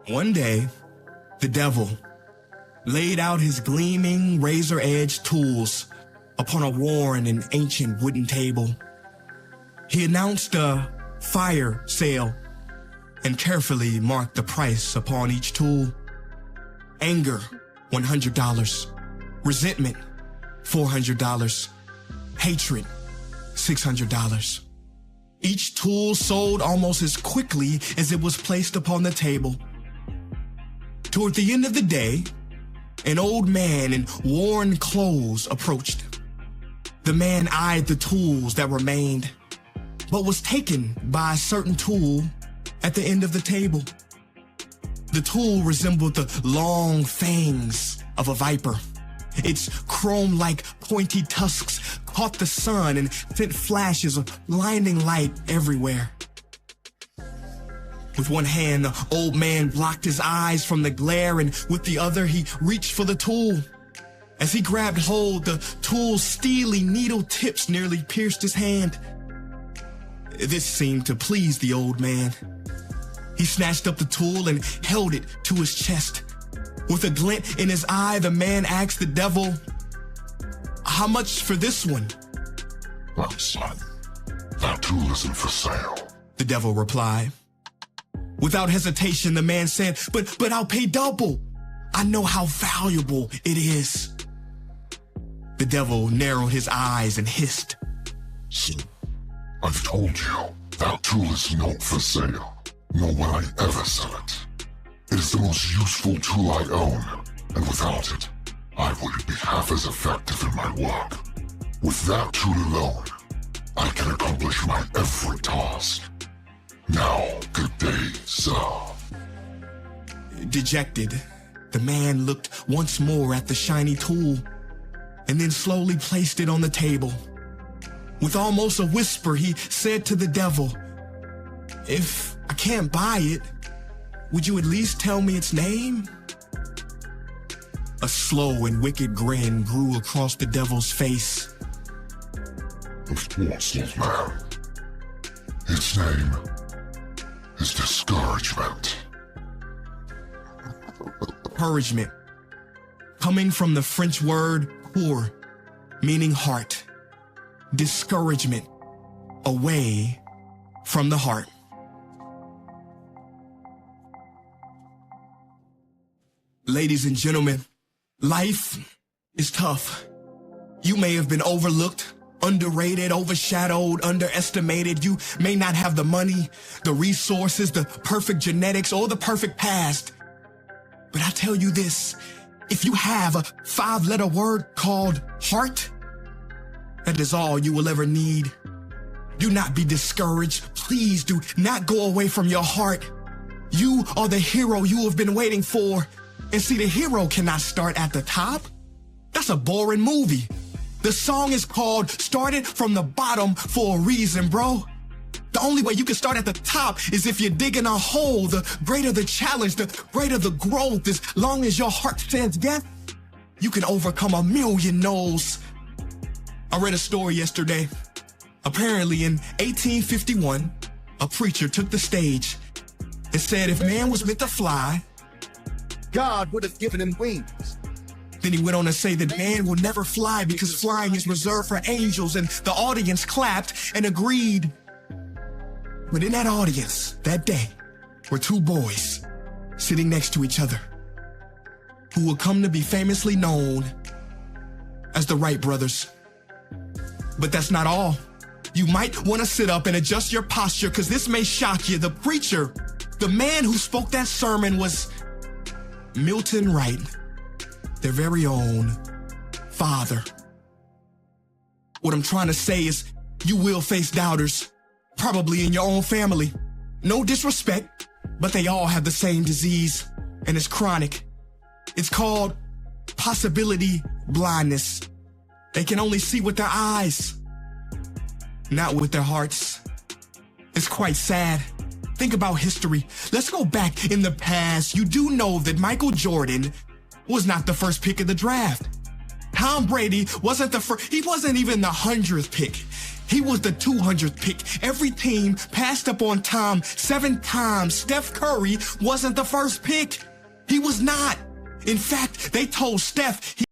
One day, the devil laid out his gleaming razor-edged tools upon a worn and ancient wooden table. He announced a fire sale and carefully marked the price upon each tool. Anger, $100. Resentment, $400. Hatred, $600. Each tool sold almost as quickly as it was placed upon the table. Toward the end of the day, an old man in worn clothes approached. The man eyed the tools that remained, but was taken by a certain tool at the end of the table. The tool resembled the long fangs of a viper. Its chrome-like pointy tusks caught the sun and sent flashes of blinding light everywhere. With one hand, the old man blocked his eyes from the glare, and with the other, he reached for the tool. As he grabbed hold, the tool's steely needle tips nearly pierced his hand. This seemed to please the old man. He snatched up the tool and held it to his chest. With a glint in his eye, the man asked the devil, "How much for this one?" "Well, son, that tool isn't for sale," the devil replied. Without hesitation, the man said, But I'll pay double. I know how valuable it is." The devil narrowed his eyes and hissed, "Son, I've told you, that tool is not for sale, nor will I ever sell it. It is the most useful tool I own, and without it, I wouldn't be half as effective in my work. With that tool alone, I can accomplish my every task. Now, good day, sir." Dejected, the man looked once more at the shiny tool and then slowly placed it on the table. With almost a whisper, he said to the devil, "If I can't buy it, would you at least tell me its name?" A slow and wicked grin grew across the devil's face. "Of course, old man. Its name is discouragement." Encouragement, coming from the French word pour, meaning heart. Discouragement, away from the heart. Ladies and gentlemen, life is tough. You may have been overlooked, underrated, overshadowed, underestimated. You may not have the money, the resources, the perfect genetics, or the perfect past. But I tell you this, if you have a 5-letter word called heart, that is all you will ever need. Do not be discouraged. Please do not go away from your heart. You are the hero you have been waiting for. And see, the hero cannot start at the top. That's a boring movie. The song is called Started from the Bottom for a reason, bro. The only way you can start at the top is if you're digging a hole. The greater the challenge, the greater the growth. As long as your heart says yes, you can overcome a million no's. I read a story yesterday. Apparently in 1851, a preacher took the stage and said if man was meant to fly, God would have given him wings. Then he went on to say that man will never fly because flying is reserved for angels, and the audience clapped and agreed. But in that audience, that day, were two boys sitting next to each other who would come to be famously known as the Wright brothers. But that's not all. You might want to sit up and adjust your posture because this may shock you. The preacher, the man who spoke that sermon was Milton Wright, their very own father. What I'm trying to say is you will face doubters, probably in your own family. No disrespect, but they all have the same disease, and it's chronic. It's called possibility blindness. They can only see with their eyes, not with their hearts. It's quite sad. Think about history. Let's go back in the past. You do know that Michael Jordan was not the first pick of the draft. Tom Brady wasn't the first. He wasn't even the 100th pick. He was the 200th pick. Every team passed up on Tom 7 times. Steph Curry wasn't the first pick. He was not. In fact, they told Steph